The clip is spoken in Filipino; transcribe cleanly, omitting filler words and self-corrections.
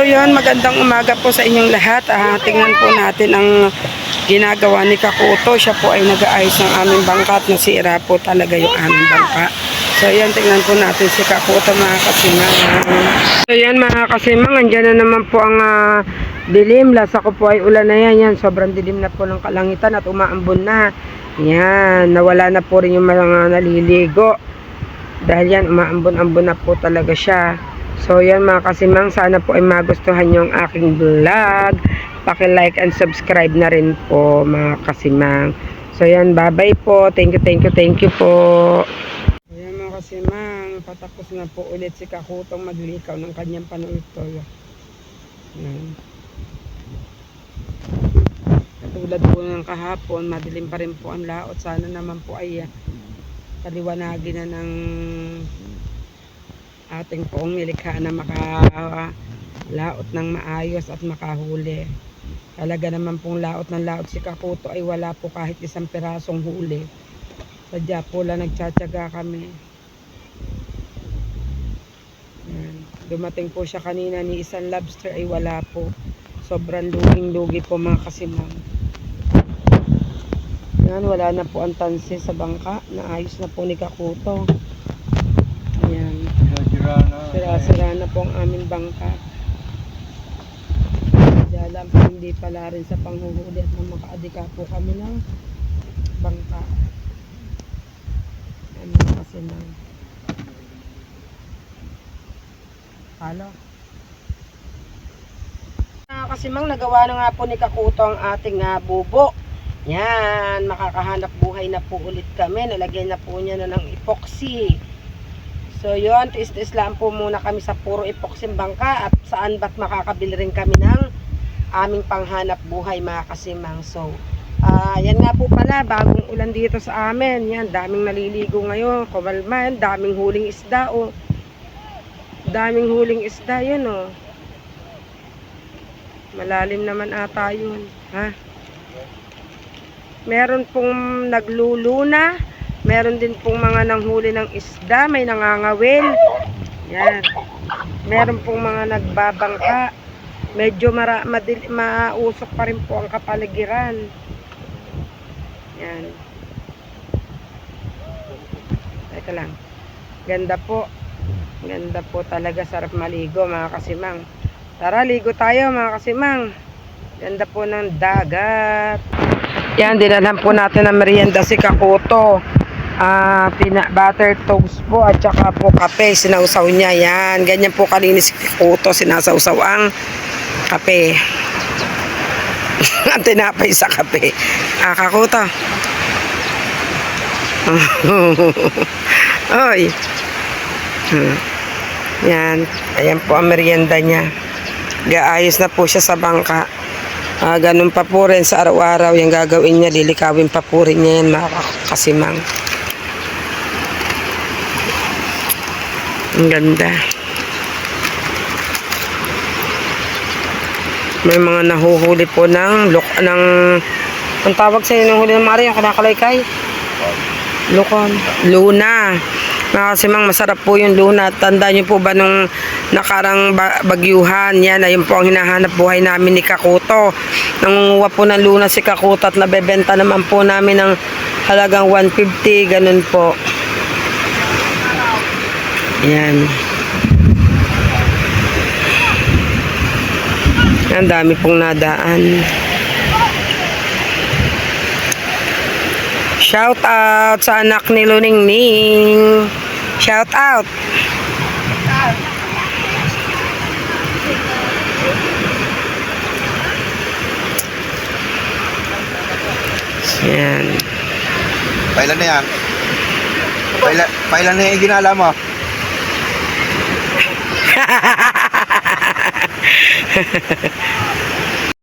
yun, magandang umaga po sa inyong lahat. Tingnan po natin ang ginagawa ni Kakuto. Siya po ay nag-aayos ng aming bangka at nasira po talaga yung aming bangka. So yan, tingnan po natin si Kakuto, mga kasimang. So yan, mga kasimang, andyan na naman po ang dilim. Lasa ko po ay ulan na yan. Yan, sobrang dilim na po ng kalangitan at umaambon na. Yan, nawala na po rin yung mga naliligo. Dahil yan, umaambon-ambon na po talaga siya. So yan, mga kasimang, sana po ay magustuhan nyo ang aking vlog. Paki-like and subscribe na rin po, mga kasimang. So yan, bye-bye po. Thank you po. Ayan, mga kasimang, patapos na po ulit si Kakutong maglikaw ng kanyang panultoy. Yan. Katulad po ng kahapon, madilim pa rin po ang laot. Sana naman po ay paliwanagin na ng ating poong nilikha na makalaot ng maayos at makahuli. Talaga naman pong laot ng laot si Kakuto ay wala po kahit isang pirasong huli. Sadya po lang nagtsatsaga kami. Yan. Dumating po siya kanina ni isang lobster ay wala po. Sobrang luging-lugi po, mga kasimang. Yan, wala na po ang tansi sa bangka. Naayos na po ni Kakuto. Ayan. Sira-sira na po ang aming bangka. Diyan po, hindi pala rin sa panghuhuli at makaadika po kami ng bangka. Ano kasi na halo. Kasi mang nagawa na nga po ni Kakuto ang ating bubo. Yan, makakahanap buhay na po ulit kami. Nalagyan na po niya na ng epoxy. So yun, tiis-tiis lang po muna kami sa puro epoxy bangka at saan ba't makakabili rin kami ng aming panghanap buhay, mga kasimang. So, yan nga po pala, bagong ulan dito sa amin. Yan, daming naliligo ngayon, kumalman, daming huling isda, oh. Daming huling isda, yun, oh. Malalim naman ata yun, ha? Meron pong nagluluna. Meron din pong mga nanghuli ng isda. May nangangawil. Yan. Meron pong mga nagbabangka. Medyo mausok pa rin po ang kapaligiran. Yan. Teka lang. Ganda po. Ganda po talaga. Sarap maligo, mga kasimang. Tara, ligo tayo, mga kasimang. Ganda po ng dagat. Yan, dinalan po natin ng merienda si Kakuto. Peanut butter toast po at saka po kape, sinausaw niya. Yan, ganyan po kalinis si Kakuto, sinasausaw ang kape. Ang tinapay sa kape. Kakuto. Oy. Yan, ayan po ang merienda niya. Gaayos na po siya sa bangka. Ganun pa po rin sa araw-araw yung gagawin niya, lilikawin pa po rin niya yan, mga kasimang. Ang ganda. May mga nahuhuli po ng ang tawag sa inyo ng huli ng mari, yung kinakalaykay? Lukon. Luna. Mga kasimang, masarap po yung luna. Tanda nyo po ba nung nakarang bagyuhan? Yan, ayun po ang hinahanap buhay namin ni Kakuto. Nangunguha po ng luna si Kakuto at nabebenta naman po namin ng halagang 150, ganun po. Yan. Ang dami pong nadaan. Shout out sa anak ni Luningning. Shout out. Yan. Pailan na yan? Pailan na yung ginala mo?